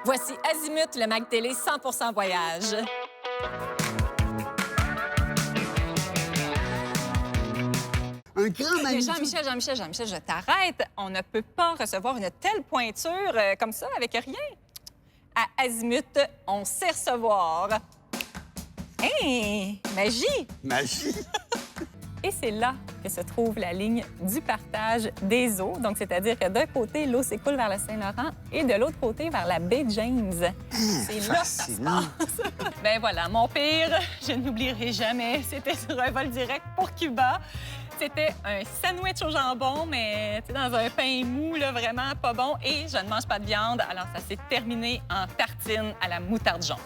Voici Azimut, le mag télé 100% voyage. Un grand Mais magnifique... Jean-Michel, je t'arrête. On ne peut pas recevoir une telle pointure comme ça avec rien. À Azimut, on sait recevoir. Hey, magie! Magie! Et c'est là que se trouve la ligne du partage des eaux. Donc, c'est-à-dire que d'un côté, l'eau s'écoule vers le Saint-Laurent et de l'autre côté, vers la baie James. C'est là que ça se passe. Ben voilà, mon pire, je n'oublierai jamais. C'était sur un vol direct pour Cuba. C'était un sandwich au jambon, mais dans un pain mou, là, vraiment pas bon. Et je ne mange pas de viande, alors ça s'est terminé en tartine à la moutarde jaune.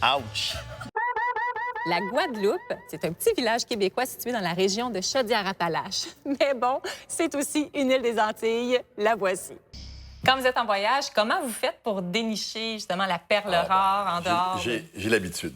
Ouch! La Guadeloupe, c'est un petit village québécois situé dans la région de Chaudière-Appalaches. Mais bon, c'est aussi une île des Antilles. La voici. Quand vous êtes en voyage, comment vous faites pour dénicher justement la perle rare en dehors? J'ai l'habitude.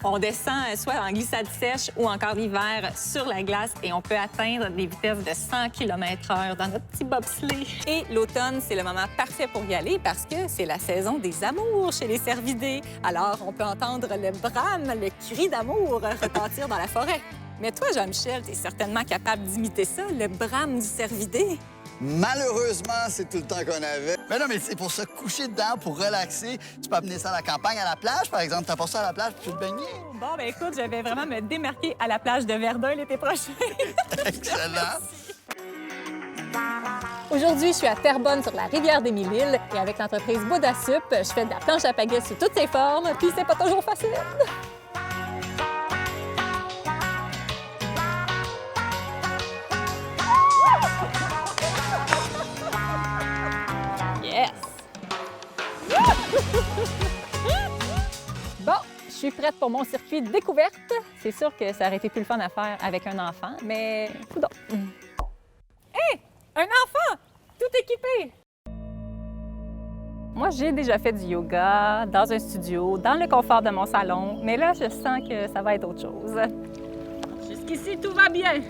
On descend soit en glissade sèche ou encore l'hiver sur la glace et on peut atteindre des vitesses de 100 km/h dans notre petit bobsleigh. Et l'automne, c'est le moment parfait pour y aller parce que c'est la saison des amours chez les cervidés. Alors, on peut entendre le brame, le cri d'amour retentir dans la forêt. Mais toi, Jean-Michel, t'es certainement capable d'imiter ça, le brame du cervidé. Malheureusement, c'est tout le temps qu'on avait. Mais non, mais c'est pour se coucher dedans, pour relaxer. Tu peux amener ça à la campagne, à la plage, par exemple. T'apportes ça à la plage, puis tu te baigner. Bon, ben écoute, je vais vraiment me démarquer à la plage de Verdun l'été prochain. Excellent. Aujourd'hui, je suis à Terrebonne sur la rivière des Mille-Îles et avec l'entreprise Bouddha Sup, je fais de la planche à pagaie sous toutes ses formes, puis c'est pas toujours facile. Yes! Bon, je suis prête pour mon circuit de découverte. C'est sûr que ça aurait été plus le fun à faire avec un enfant, mais coudonc. Hé! Un enfant! Tout équipé! Moi, j'ai déjà fait du yoga dans un studio, dans le confort de mon salon, mais là, je sens que ça va être autre chose. Jusqu'ici, tout va bien.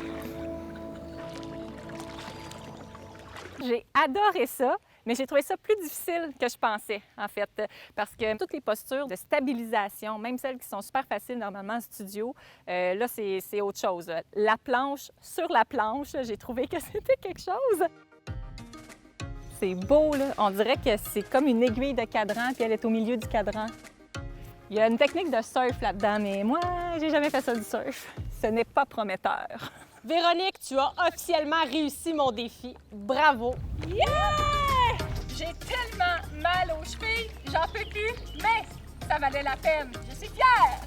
J'ai adoré ça, mais j'ai trouvé ça plus difficile que je pensais, en fait, parce que toutes les postures de stabilisation, même celles qui sont super faciles normalement en studio, là, c'est autre chose. La planche sur la planche, j'ai trouvé que c'était quelque chose. C'est beau, là. On dirait que c'est comme une aiguille de cadran, puis elle est au milieu du cadran. Il y a une technique de surf là-dedans, mais moi, j'ai jamais fait ça du surf. Ce n'est pas prometteur. Véronique, tu as officiellement réussi mon défi. Bravo! Yeah! J'ai tellement mal aux chevilles, j'en peux plus, mais ça valait la peine. Je suis fière!